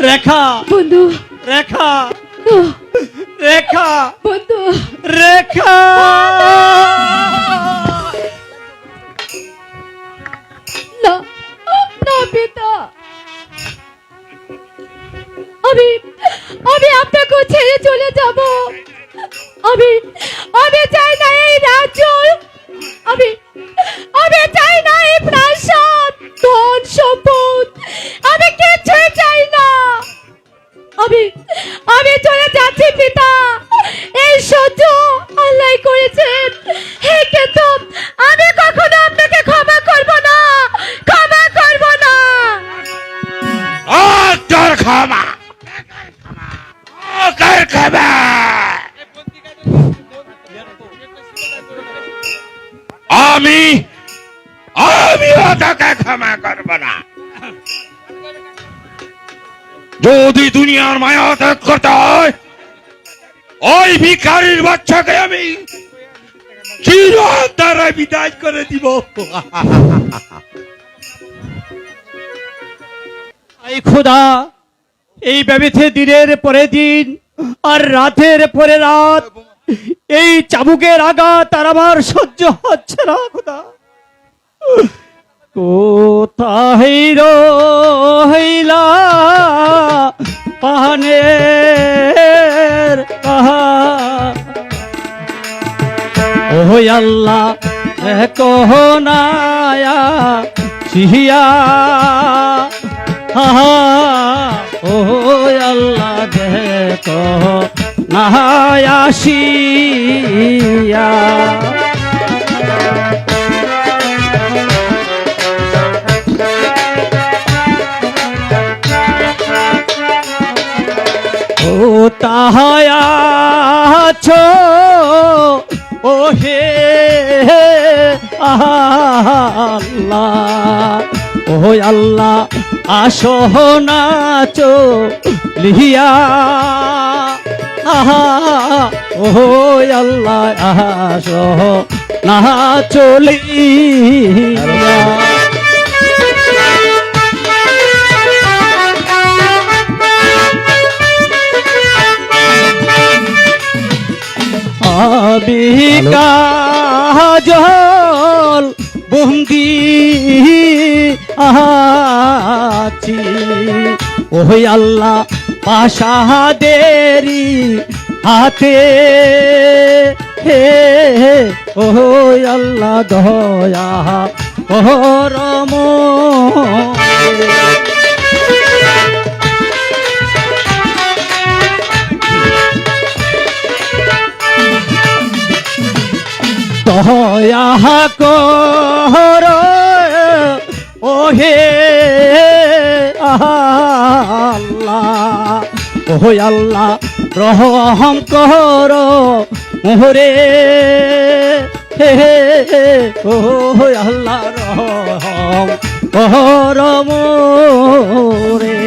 রেখা বন্ধু, রেখা ও, রেখা বন্ধু, রেখা না না পিতা, আমি আমি আপনাকে ছেড়ে চলে যাব। আমি আমি চাই না এই রাজ্য, আমি আমি চাই না এই প্রাসাদ, ধন সম্পদ, আমি কিছুই চাই না। আমি আমি চলে যাচ্ছি পিতা। এই সহ্য আল্লাহ করেছেন, কিন্তু আমি কখনো আপনাকে ক্ষমা করব না, ক্ষমা করব না। তোর ক্ষমা তোর ক্ষমা আমি আমিও তোকে ক্ষমা করব না। যদি দুনিয়ার মায়া ত্যাগ করতে হয়, ওই ভিখারির বাচ্চাকে আমি চিরতরে বিদায় করে দিব। এই খোদা, এই ব্যবধি দিনের পরে দিন আর রাতের পরে রাত এই চাবুকের আঘাত আর আমার সহ্য হচ্ছে না খোদা। কোথায় রহিলা পাহানের কাহা, ও আল্লাহ কোহনায়া সিহিয়া, ও আল্লাহ দেখো নাহায়াসিয়া। ও তাহায়াছো ও হে আল্লাহ, ও আল্লাহ আসহ নাচো লিহিয়া, ও আল্লাহ আসহ নাচো লিহিয়া। কাজল বন্দি আছি, ও আল্লাহ পাশাদেরি হাতে, হে ও আল্লাহ দয়া করম। দয়া কর ও হে আল্লাহ, ও আল্লাহ রহম কর মোহরে, হে ও আল্লাহ রহম কর মোরে।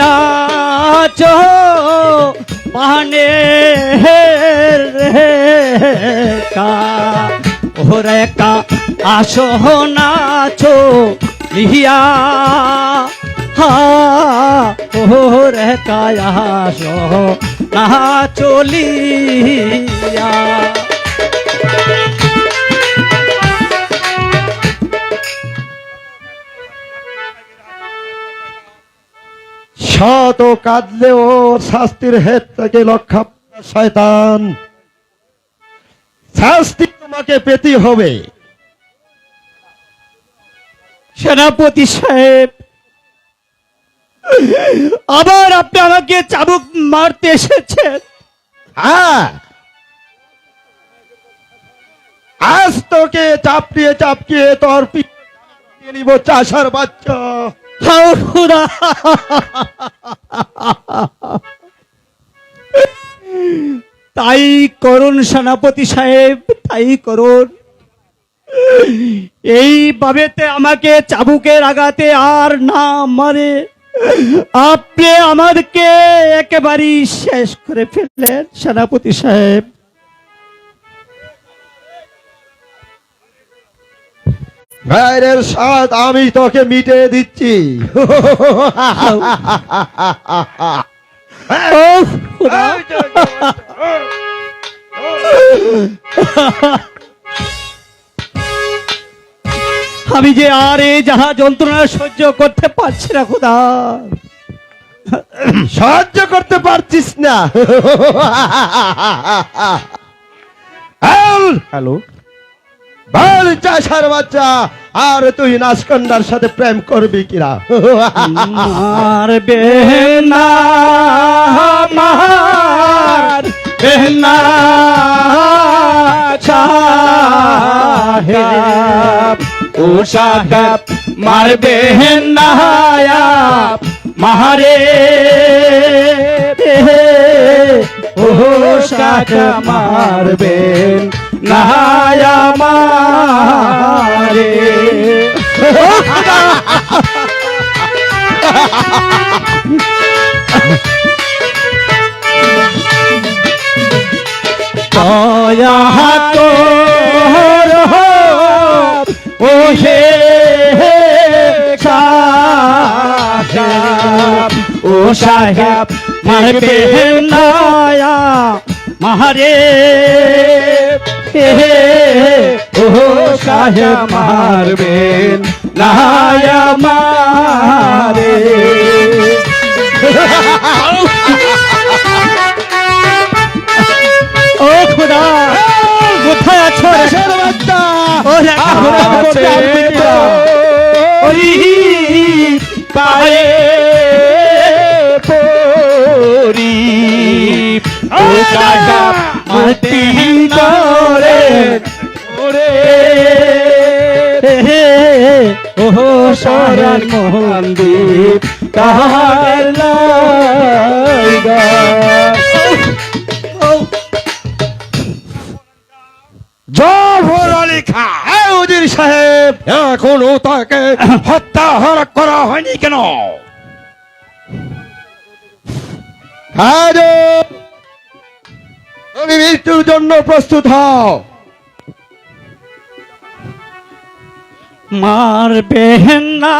কোথায়াছো পাহানের রেখা, ও রেখা আসহ নাচো লিহিয়া, ও রেখা আসহ নাচো লিহিয়া। শত কাঁদলেও শাস্তির হেত থেকে রক্ষা পাবে শয়তান, শাস্তি তোমাকে পেতে হবে। সেনাপতি সাহেব, আবার আপনি আমাকে চাবুক মারতে এসেছেন। হ্যাঁ, আজ তোকে চাপটিয়ে চাপটিয়ে তোর পিটিয়ে নিব চাষার বাচ্চা। হাও খোদা, তাই করুন সেনাপতি সাহেব, তাই করুন। এইভাবেতে আমাকে চাবুকের আঘাতে আর না মারে আপনি আমাদেরকে একেবারেই শেষ করে ফেললেন সেনাপতি সাহেব। বাইরের স্বাদ আমি তোকে মিটিয়ে দিচ্ছি। ওহ, খোদা। আমি যে আর এই যাহা যন্ত্রণা সহ্য করতে পারছি না খোদা। সাহায্য করতে পারছিস না? হ্যালো, বল চাষার বাচ্চা, আর তুই নাচকন্ডার সাথে প্রেম করবি কিনা? মার বেহনা, মার বেহনা সাহেব, ও সাহেব মার বেহনা মারে, ও সাহেব মার বেহনা মারে। দয়া কর ও হে সাহেব, ও সাহেব মারবে নায়া মারে, ও সাহেব মারবে নায়া মারে। ও খোদা, কোথায় আছো চাষার বাচ্চা, ও দেখা খোদা করতে আসবে কিনা? ওই পায়ে পড়ি, ও সাহেব মাটি করে ওরে, ও শরণ মন্দির কাহার লাগা। জফর আলী খাঁ, হ্যাঁ উজির সাহেব, এখনো তাকে হত্যা করা হয়নি কেন? আজও তুমি মৃত্যুর জন্য প্রস্তুত হও। মার বেহনা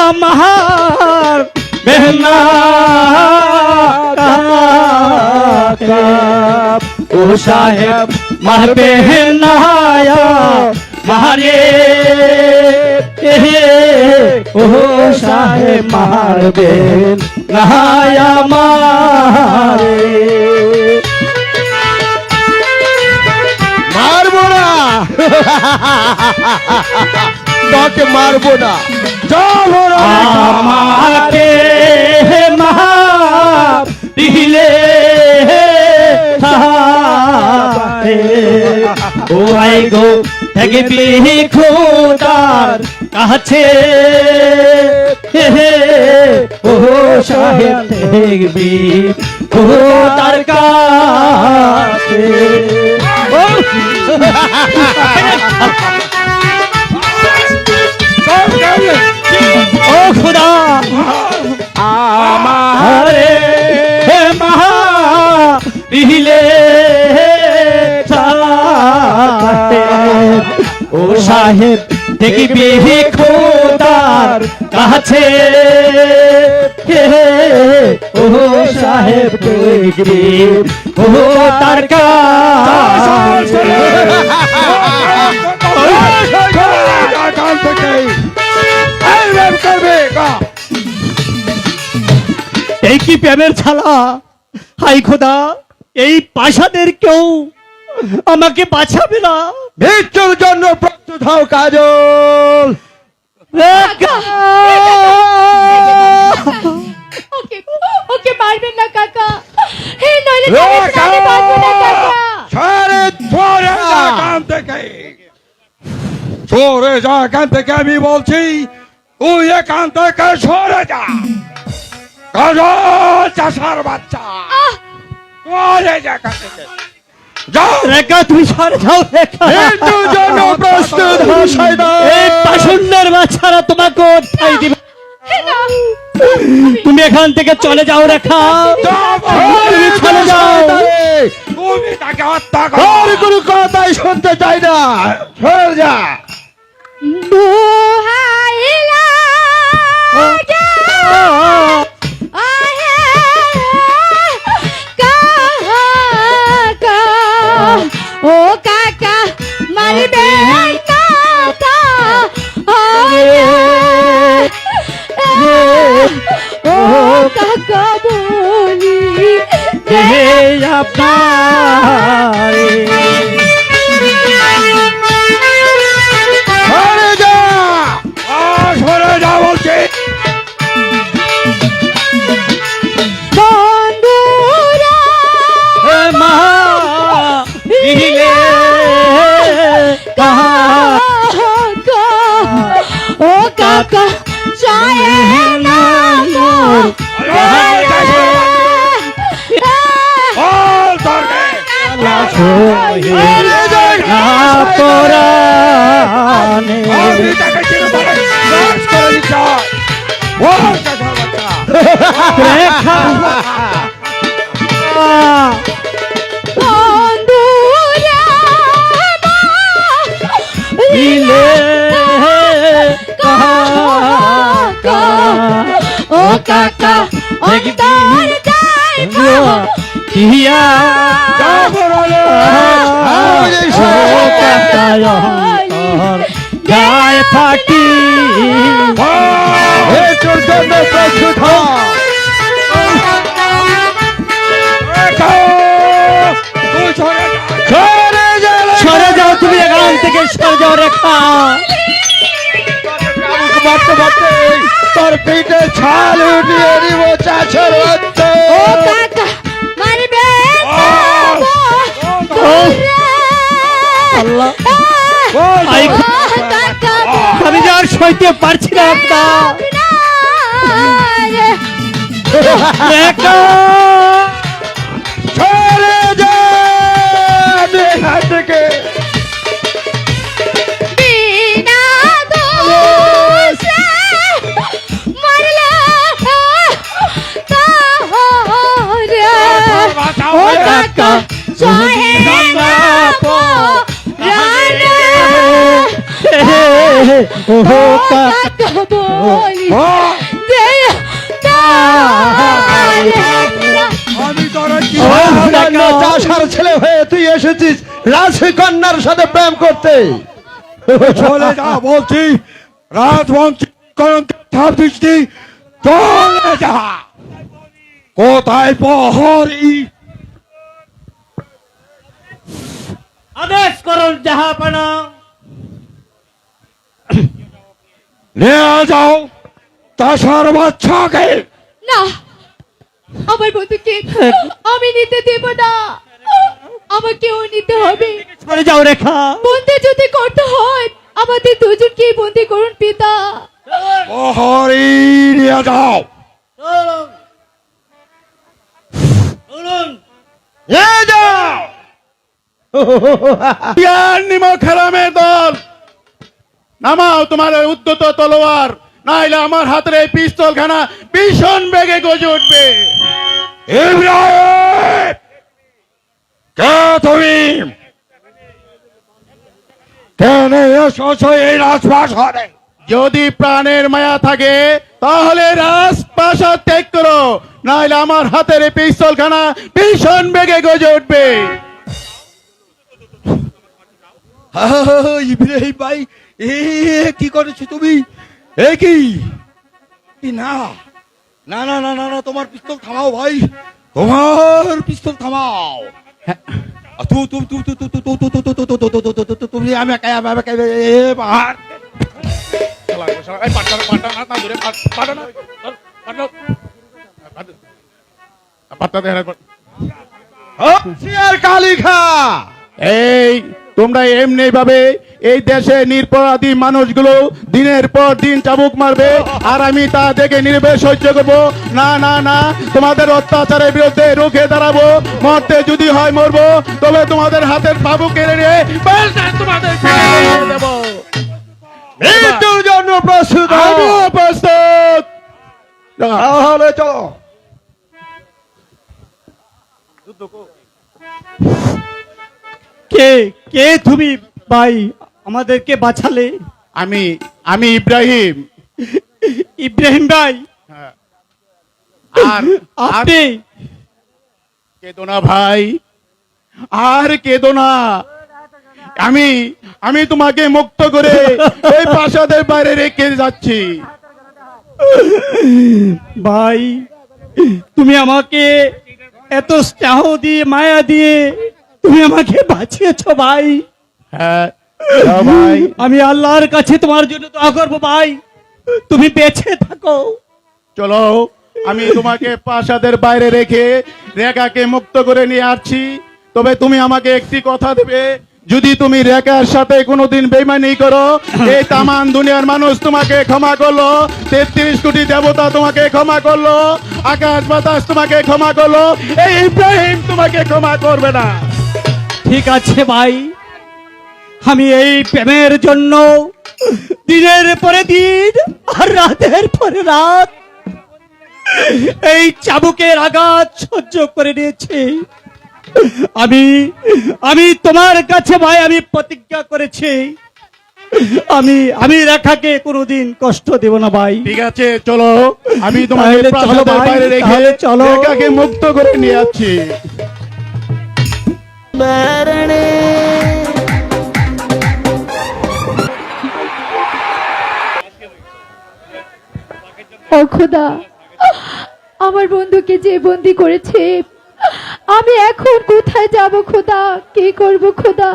আমার বেহনা ও সাহেব মার বেহনা মারে, ও সাহেব মার বেহনা মারে। মারবো না, তোকে মারবো না। জফর আলী খাঁ, আমাকে মার দিলে ও আই গো থাকবি খোদার কাছে, ও সাহেব থাকবি খোদার কাছে। ও খোদা, আমারে মহা দিলে ও সাহেব দেখবি খোদার কাছে, ও সাহেব দেখবি খোদার কাছে। এই কি প্রেমের ছালা! হাই খোদা, এই পাশাদের কেউ আমাকে বাঁচাবে না। মৃত্যুর জন্য প্রস্তুত হও কাজল। ওকে ওকে মারবেন না কাকা, হে নইলে আমি বাঁচবো না কাকা। সরে সরে যা এখান থেকে, সরে যা এখান থেকে, আমি বলছি তুই এখান থেকে সরে যা। কাজল চাষার বাচ্চা, সরে যা এখান থেকে, যাও। রেখা তুমি সরে যাও, রেখা। মৃত্যুর জন্য প্রস্তুত হও শয়তান। এই পাশুন্ডের বাচ্চারা তোমাকে ঠাই দিবে। হে না, তুমি এখান থেকে চলে যাও রেখা, তুমি চলে যাও। তুমি তাকে হত্যা আর করো। কোনো কথাই শুনতে চাই না, সরে যা। দোহাইলা গে আহে কাকা ও কাকা মারবে না তা ও কাকা বলি হে আপনারে সরে যা সরে যা বলছি। বন্ধুরা হে মা দিলে কাহা কাকা ও কাকা চায় না মোর বল তোরকে। পরানে আমি তাকে চিনে ধরে নাশ করে দিচ্ছি। বল চাচার বাচ্চা। বন্ধুরা দিলে কাকা ও কাকা অন্তর যায় কিয়া যা বলে। গায়ে ফাটি বল। তোর জন্য প্রস্তুত হ। তুই সরে যা। সরে যা সরে যাও তুমি এখান থেকে সরে যাও রেখা মারতে মারতে তোর পিঠে ছাল উঠিয়ে দিব চাষের বাচ্চা। ও কাকা মারবে আল্লাহ বল, আই বল। কাকা আমি যে আর সইতে পারছি না আপনার রেখা সরে যা আমি এখান থেকে। বিনা দোষে মারলে তাহরে ও কাকা সহে না পরানে ও ও কাকা কাকা বলি বল। দে তাহরে আমি তোর কি সামান্য চাষার ছেলে হয়ে তুই এসেছিস রাজকন্যার সাথে প্রেম করতে। চলে যা বলছি। রাজবংশী কলঙ্কের ছাপ দিচ্ছি। চলে যা। কোথায় প্রহরী? আদেশ করুন জাহাপানা নিয়ে যাও তাসার বাচ্চাকে। না আমার বন্ধুকে আমি নিতে দেব না আমাকেও নিতে হবে সরে যাও রেখা বন্দি যদি করতে হয় আমাদের দুজনকেই বন্দি করুন পিতা প্রহরী নিয়ে যাও। নিয়ে যাও। নিমক হারামের দল, নামাও তোমার উদ্যত তলোয়ার, নাইলে আমার হাতের এই পিস্তল খানা ভীষণ বেগে গজে উঠবে। ইব্রাহিম, কে তুমি? কেন এসেছ এই রাজপ্রাসাদে? যদি প্রাণের মায়া থাকে তাহলে রাজপ্রাসাদ ত্যাগ করো, নাইলে আমার হাতের এই পিস্তল খানা ভীষণ বেগে গজে উঠবে। ইব্রাহিম ভাই, কি করেছো তুমি? কি না না না না না না, তোমার পিস্তল থামাও ভাই, তোমার পিস্তল থামাও। তুমি আমি হুঁশিয়ার কালিখা। এই তোমরা এমনি ভাবে এই দেশে নিরপরাধী মানুষগুলো দিনের পর দিন চাবুক মারবে আর আমি তা দেখে নির্ভয়ে সহ্য করবো না? না না, তোমাদের অত্যাচারের বিরুদ্ধে রুখে দাঁড়াবো, মরতে যদি হয় মরবো, তবে তোমাদের হাতের বাবু কেড়ে নিয়ে তোমাদের দেবো। মৃত্যুর জন্য প্রস্তুত হও। আমিও প্রস্তুত। তাহলে চলো। কে কে তুমি ভাই আমাদেরকে বাঁচালে? আমি আমি ইব্রাহিম। ইব্রাহিম ভাই, আর আপনি কেঁদো না ভাই, আর কেঁদো না। আমি আমি তোমাকে মুক্ত করে এই প্রাসাদের বাইরে রেখে যাচ্ছি। ভাই, তুমি আমাকে এত স্নেহ দিয়ে মায়া দিয়ে তুমি আমাকে বাঁচিয়েছ ভাই। হ্যাঁ যাও ভাই। আমি আল্লাহর কাছে তোমার জন্য দোয়া করবো ভাই, তুমি বেঁচে থাকো। চলো, আমি তোমাকে প্রাসাদের বাইরে রেখে রেখাকে মুক্ত করে নিয়ে আসছি। তবে তুমি আমাকে একটি কথা দেবে, যদি তুমি রেখার সাথে কোনোদিন বেইমানি করো, এই তামান দুনিয়ার মানুষ তোমাকে ক্ষমা করলো, 33 কোটি দেবতা তোমাকে ক্ষমা করলো, আকাশ বাতাস তোমাকে ক্ষমা করলো, এই ইব্রাহিম তোমাকে ক্ষমা করবে না। ঠিক আছে ভাই, আমি এই প্রেমের জন্য দিনের পরে দিন আর রাতের পরে রাত এই চাবুকের আঘাত সহ্য করে নিয়েছি। আমি আমি তোমার কাছে ভাই আমি প্রতিজ্ঞা করেছি, আমি রেখাকে কোনোদিন কষ্ট দেব না ভাই। ঠিক আছে, চলো, আমি তোমাকে তাহলে চলো প্রাসাদের ভাই, বাইরে রেখে তাহলে চলো। রেখাকে মুক্ত করে নিয়ে আসছি। ও খোদা, আমার বন্ধুকে যে বন্দি করেছে, আমি এখন কোথায় যাব খোদা, কি করব খোদা,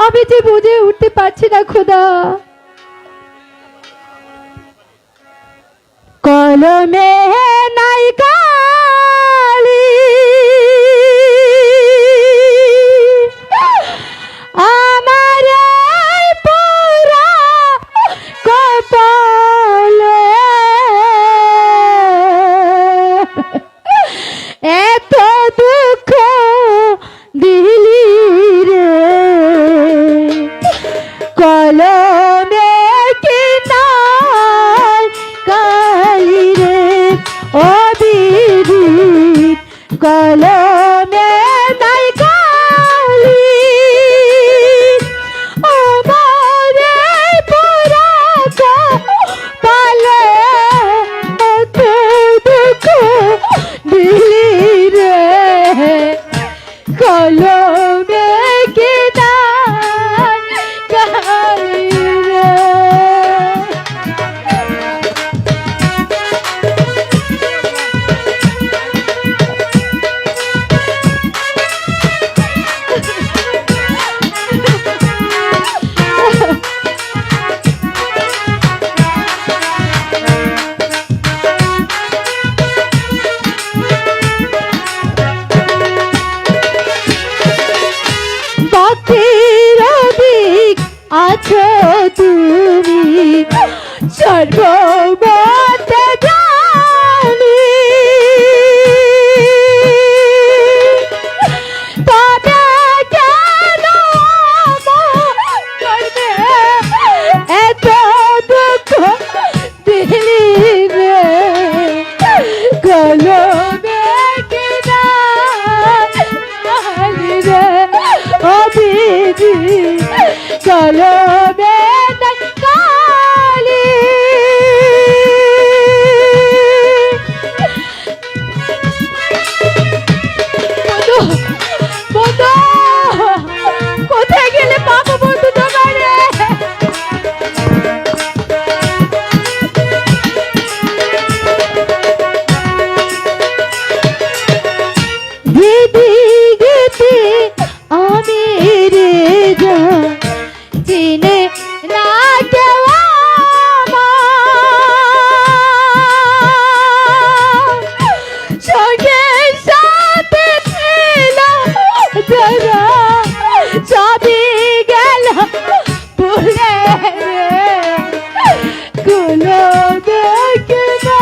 আমি যে বুঝে উঠতে পারছি না খোদা। কলমে নাই কালি, আমার এই পোড়া কপালে এত দুঃখ দিলি রে, কলমে কি নাই কালি রে, ও বিধি কলমে নাই কালি, আমার এই পোড়া কপালে এত দুঃখ দিলি রে, কলমে কি নাই কালি রে। ভক্তির দিক আছো তুমি সর্বমতে জানি, তবে কেন করবে এত দুঃখ দিলি রে, কলমে কি নাই রে, ও বিধি কলমে নাই কালি। বন্ধু, বন্ধু, কোথায় গেলে পাবো বন্ধু তোমারে? দিদি গীতি আমি রে যা চিনে না কেউ আমার, সঙ্গে সাথে ছিল যারা সবই গেল ভুলে রে, গুলো দেখে না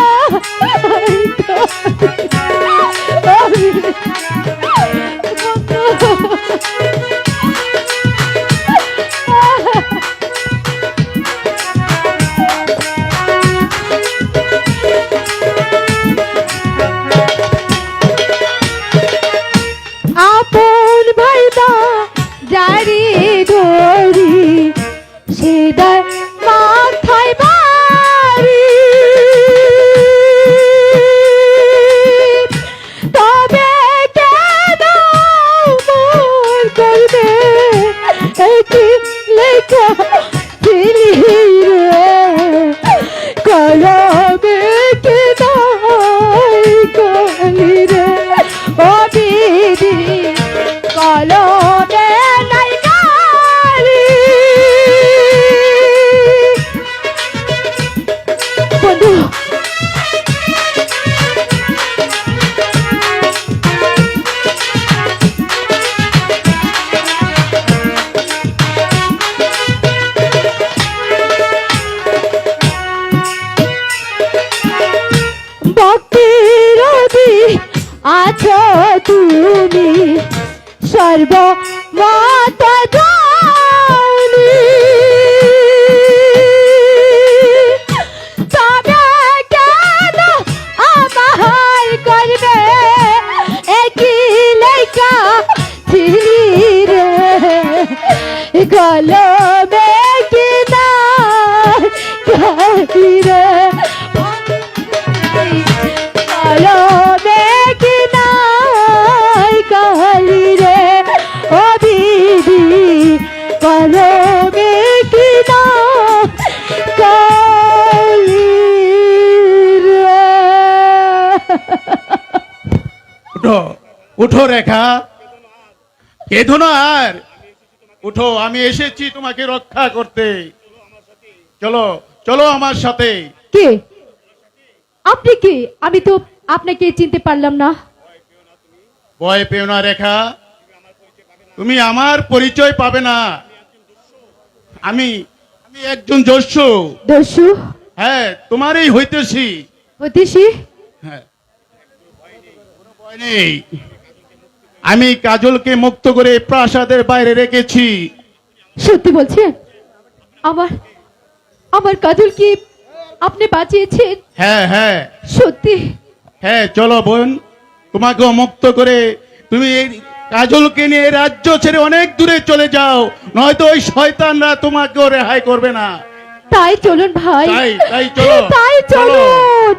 আপন ভাইবা জারি ধরি সেদার কলমে নাই কালি। বন্ধু ভক্তির আছো তুমি সর্বমত জানি। তবে কেন আমার করবে একই লেখা ছিলি রে কলমে কিনা কালি রে কলমে কিনাই কালি রে ও দিদি কলমে কিনা কালি রে। উঠো উঠো রেখা, কেঁদো না আর, উঠো, আমি এসেছি তোমাকে রক্ষা করতে। চলো চলো আমার সাথে। কে আপনি? কি আমি তো আপনাকে চিনতে পারলাম না। ভয় পেও না রেখা, তুমি আমার পরিচয় পাবে না। আমি আমি একজন দস্যু। দস্যু হ্যাঁ, তোমারই হইতেছি। হতেছি? হ্যাঁ, কোনো ভয় নেই। আমি কাজলকে মুক্ত করে প্রাসাদের বাইরে রেখেছি। সত্যি বলছেন? আমার আমার কাজল কি আপনি বাঁচিয়েছেন? হ্যাঁ হ্যাঁ সত্যি? হ্যাঁ, চলো বোন, তোমাকেও মুক্ত করে তুমি এই কাজলকে নিয়ে এই রাজ্য ছেড়ে অনেক দূরে চলে যাও, নয়তো ওই শয়তানরা তোমাকেও রেহাই করবে না। তাই চলুন ভাই, তাই চলো, তাই চলো। চলুন।